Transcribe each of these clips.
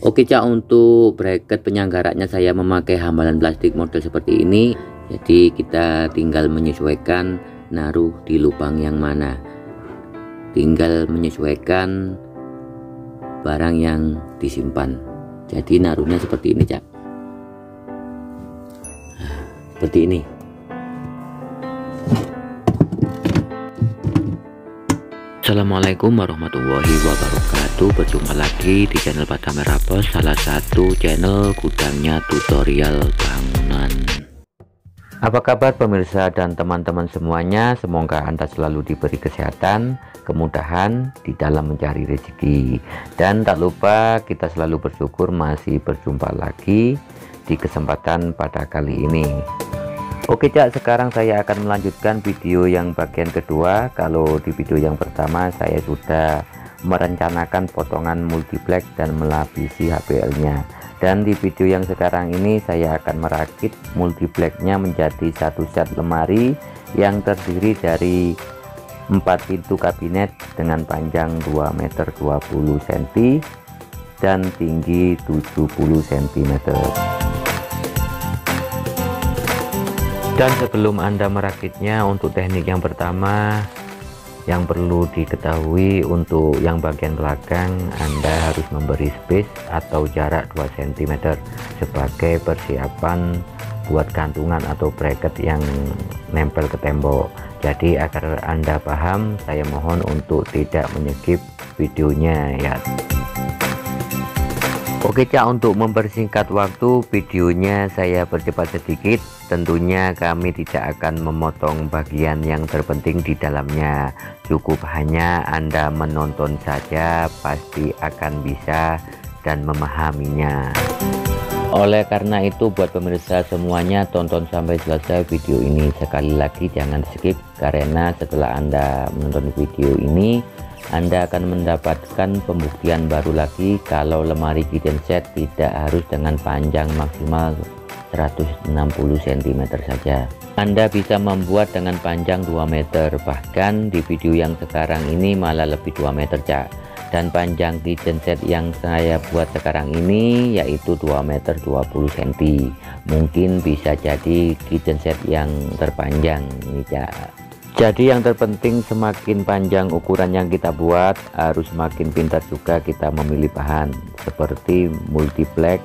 Oke Cak, untuk bracket penyanggaranya saya memakai hambalan plastik model seperti ini. Jadi kita tinggal menyesuaikan naruh di lubang yang mana, tinggal menyesuaikan barang yang disimpan. Jadi naruhnya seperti ini Cak, seperti ini. Assalamualaikum warahmatullahi wabarakatuh. Berjumpa lagi di channel Pada Merah Bos, salah satu channel gudangnya tutorial bangunan. Apa kabar pemirsa dan teman-teman semuanya? Semoga Anda selalu diberi kesehatan, kemudahan di dalam mencari rezeki. Dan tak lupa kita selalu bersyukur masih berjumpa lagi di kesempatan pada kali ini. Oke Cak, sekarang saya akan melanjutkan video yang bagian kedua. Kalau di video yang pertama saya sudah merencanakan potongan multiplex dan melapisi HPL nya, dan di video yang sekarang ini saya akan merakit multiplexnya menjadi satu set lemari yang terdiri dari 4 pintu kabinet dengan panjang 2 meter 20 cm dan tinggi 70 cm. Dan sebelum Anda merakitnya, untuk teknik yang pertama yang perlu diketahui, untuk yang bagian belakang Anda harus memberi space atau jarak 2 cm sebagai persiapan buat gantungan atau bracket yang nempel ke tembok. Jadi agar Anda paham, saya mohon untuk tidak menyekip videonya ya. Oke Cak, untuk mempersingkat waktu videonya saya percepat sedikit. Tentunya kami tidak akan memotong bagian yang terpenting di dalamnya, cukup hanya Anda menonton saja pasti akan bisa dan memahaminya. Oleh karena itu buat pemirsa semuanya, tonton sampai selesai video ini. Sekali lagi jangan skip, karena setelah Anda menonton video ini Anda akan mendapatkan pembuktian baru lagi kalau lemari kitchen set tidak harus dengan panjang maksimal 160 cm saja. Anda bisa membuat dengan panjang 2 meter, bahkan di video yang sekarang ini malah lebih 2 meter Cak. Dan panjang kitchen set yang saya buat sekarang ini yaitu 2 meter 20 cm. Mungkin bisa jadi kitchen set yang terpanjang ini Cak. Jadi yang terpenting semakin panjang ukuran yang kita buat, harus semakin pintar juga kita memilih bahan seperti multiplex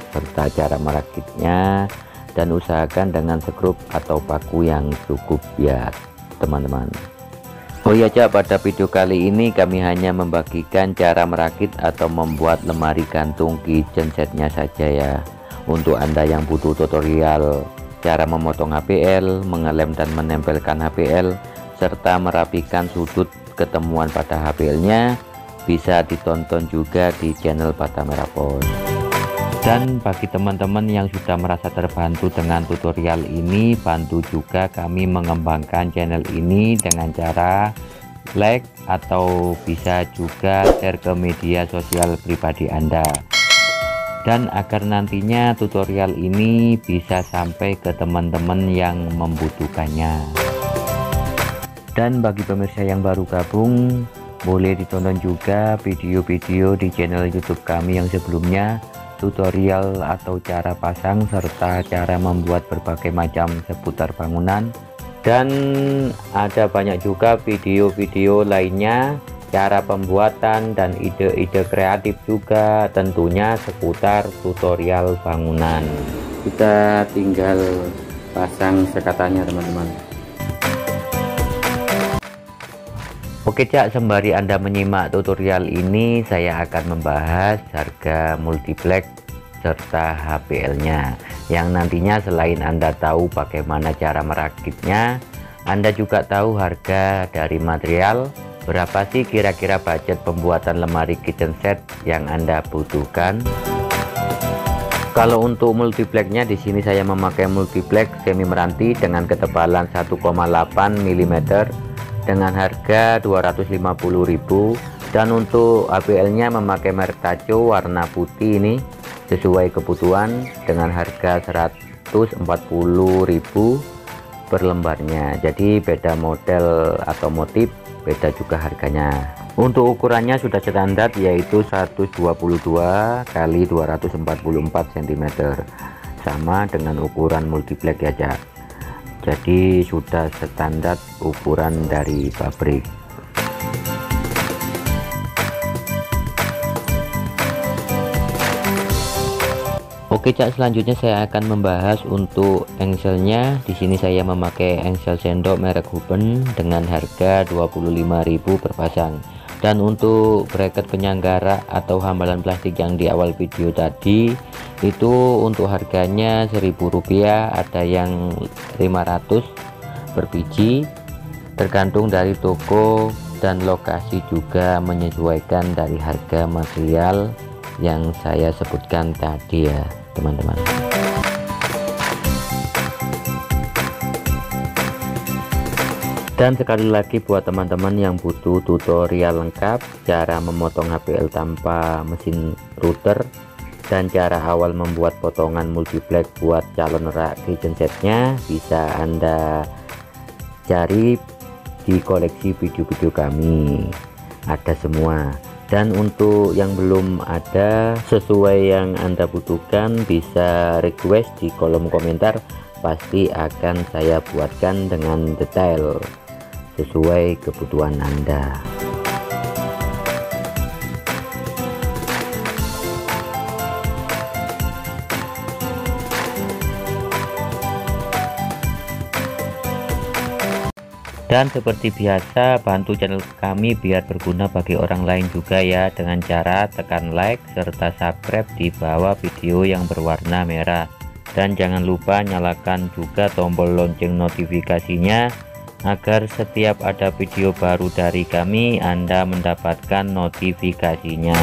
serta cara merakitnya, dan usahakan dengan skrup atau paku yang cukup ya teman-teman. Oh iya Cak, pada video kali ini kami hanya membagikan cara merakit atau membuat lemari gantung kitchen setnya saja ya. Untuk Anda yang butuh tutorial cara memotong HPL, mengelem dan menempelkan HPL, serta merapikan sudut ketemuan pada HPL-nya, bisa ditonton juga di channel Pada Merah Bos. Dan bagi teman-teman yang sudah merasa terbantu dengan tutorial ini, bantu juga kami mengembangkan channel ini dengan cara like atau bisa juga share ke media sosial pribadi Anda. Dan agar nantinya tutorial ini bisa sampai ke teman-teman yang membutuhkannya. Dan bagi pemirsa yang baru gabung, boleh ditonton juga video-video di channel YouTube kami yang sebelumnya, tutorial atau cara pasang serta cara membuat berbagai macam seputar bangunan. Dan ada banyak juga video-video lainnya, cara pembuatan dan ide-ide kreatif juga, tentunya seputar tutorial bangunan. Kita tinggal pasang sekatannya teman-teman. Oke Cak, sembari Anda menyimak tutorial ini, saya akan membahas harga multiplex serta HPL nya, yang nantinya selain Anda tahu bagaimana cara merakitnya, Anda juga tahu harga dari material. Berapa sih kira-kira budget pembuatan lemari kitchen set yang Anda butuhkan? Kalau untuk multiplexnya, di sini saya memakai multiplex semi meranti dengan ketebalan 1,8 mm dengan harga 250.000, dan untuk HPL-nya memakai merek Taco warna putih ini sesuai kebutuhan dengan harga 140.000 per lembarnya. Jadi beda model atau motif, beda juga harganya. Untuk ukurannya sudah standar, yaitu 122 kali 244 cm, sama dengan ukuran multiplex ya Cak. Jadi sudah standar ukuran dari pabrik. Oke Cak, selanjutnya saya akan membahas untuk engselnya. Di sini saya memakai engsel sendok merek Huben dengan harga 25.000 per pasang. Dan untuk bracket penyanggara atau hambalan plastik yang di awal video tadi, itu untuk harganya Rp1.000, ada yang 500 per biji, tergantung dari toko dan lokasi, juga menyesuaikan dari harga material yang saya sebutkan tadi ya teman-teman. Dan sekali lagi buat teman-teman yang butuh tutorial lengkap cara memotong HPL tanpa mesin router dan cara awal membuat potongan multiplex buat calon rak kitchen setnya, bisa Anda cari di koleksi video-video kami, ada semua. Dan untuk yang belum ada sesuai yang Anda butuhkan, bisa request di kolom komentar, pasti akan saya buatkan dengan detail sesuai kebutuhan Anda. Dan seperti biasa, bantu channel kami biar berguna bagi orang lain juga ya, dengan cara tekan like serta subscribe di bawah video yang berwarna merah. Dan jangan lupa nyalakan juga tombol lonceng notifikasinya, agar setiap ada video baru dari kami Anda mendapatkan notifikasinya.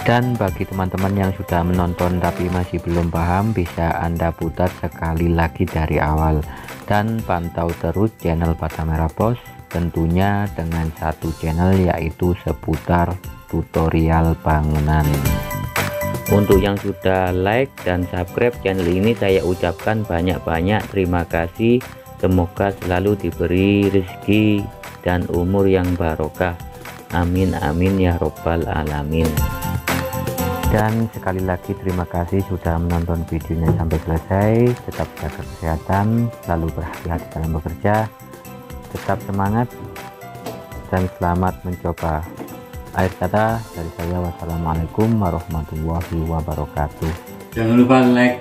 Dan bagi teman-teman yang sudah menonton tapi masih belum paham, bisa Anda putar sekali lagi dari awal dan pantau terus channel Batam Merah Bos, tentunya dengan satu channel yaitu seputar tutorial bangunan. Untuk yang sudah like dan subscribe channel ini, saya ucapkan banyak-banyak terima kasih. Semoga selalu diberi rezeki dan umur yang barokah. Amin amin ya robbal alamin. Dan sekali lagi terima kasih sudah menonton videonya sampai selesai. Tetap jaga kesehatan, selalu berhati-hati dalam bekerja, tetap semangat, dan selamat mencoba. Akhir kata dari saya, wassalamualaikum warahmatullahi wabarakatuh. Jangan lupa like,